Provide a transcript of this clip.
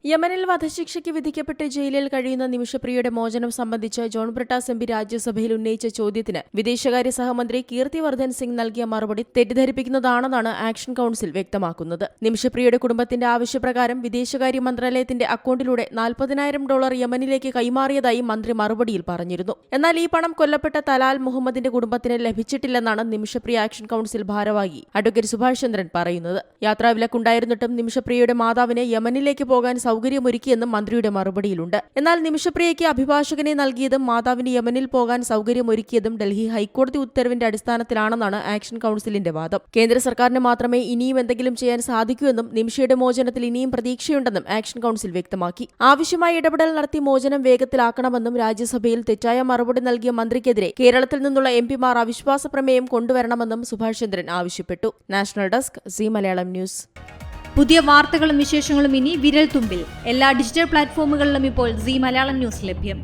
യമനിൽ വധശിക്ഷയ്ക്ക് വിധിക്കപ്പെട്ട് ജയിലിൽ കഴിയുന്ന നിമിഷപ്രിയയുടെ മോചനം സംബന്ധിച്ച് ജോൺ ബ്രിട്ടാസ് എംപി രാജ്യസഭയിൽ ഉന്നയിച്ച ചോദ്യത്തിന് വിദേശകാര്യ സഹമന്ത്രി കീർത്തിവർദ്ധൻ സിംഗ് നൽകിയ മറുപടി തെറ്റിദ്ധരിപ്പിക്കുന്നതാണെന്നാണ് ആക്ഷൻ കൌൺസിൽ വ്യക്തമാക്കുന്നത്. നിമിഷപ്രിയയുടെ കുടുംബത്തിന്റെ ആവശ്യപ്രകാരം വിദേശകാര്യ മന്ത്രാലയത്തിന്റെ അക്കൌണ്ടിലൂടെ $40,000 യമനിലേക്ക് കൈമാറിയതായി മന്ത്രി മറുപടിയിൽ പറഞ്ഞിരുന്നു. എന്നാൽ ഈ പണം കൊല്ലപ്പെട്ട തലാൽ മുഹമ്മദിന്റെ കുടുംബത്തിന് ലഭിച്ചിട്ടില്ലെന്നാണ് നിമിഷപ്രിയ ആക്ഷൻ കൌൺസിൽ ഭാരവാഹി അഡ്വക്കേറ്റ് സുഭാഷ് ചന്ദ്രൻ പറയുന്നത്. യാത്രാവിലക്കുണ്ടായിരുന്നിട്ടും നിമിഷപ്രിയയുടെ മാതാവിനെ യമനിലേക്ക് പോകാൻ സൗകര്യമൊരുക്കിയെന്നും മന്ത്രിയുടെ മറുപടിയിലുണ്ട്. എന്നാൽ നിമിഷപ്രിയയ്ക്ക് അഭിഭാഷകനെ നൽകിയതും മാതാവിന് യമനിൽ പോകാൻ സൗകര്യമൊരുക്കിയതും ഡൽഹി ഹൈക്കോടതി ഉത്തരവിന്റെ അടിസ്ഥാനത്തിലാണെന്നാണ് ആക്ഷൻ കൌൺസിലിന്റെ വാദം. കേന്ദ്ര സർക്കാരിന് മാത്രമേ ഇനിയും എന്തെങ്കിലും ചെയ്യാൻ സാധിക്കൂ എന്നും നിമിഷയുടെ മോചനത്തിൽ ഇനിയും പ്രതീക്ഷയുണ്ടെന്നും ആക്ഷൻ കൌൺസിൽ വ്യക്തമാക്കി. ആവശ്യമായ ഇടപെടൽ നടത്തി മോചനം വേഗത്തിലാക്കണമെന്നും രാജ്യസഭയിൽ തെറ്റായ മറുപടി നൽകിയ മന്ത്രിക്കെതിരെ കേരളത്തിൽ നിന്നുള്ള എംപിമാർ അവിശ്വാസ പ്രമേയം കൊണ്ടുവരണമെന്നും സുഭാഷ് ചന്ദ്രൻ ആവശ്യപ്പെട്ടു. National desk, C Malayalam news. പുതിയ വാർത്തകളും വിശേഷങ്ങളും ഇനി വിരൽ തുമ്പിൽ. എല്ലാ ഡിജിറ്റൽ പ്ലാറ്റ്ഫോമുകളിലും ഇപ്പോൾ സി മലയാളം ന്യൂസ് ലഭ്യം.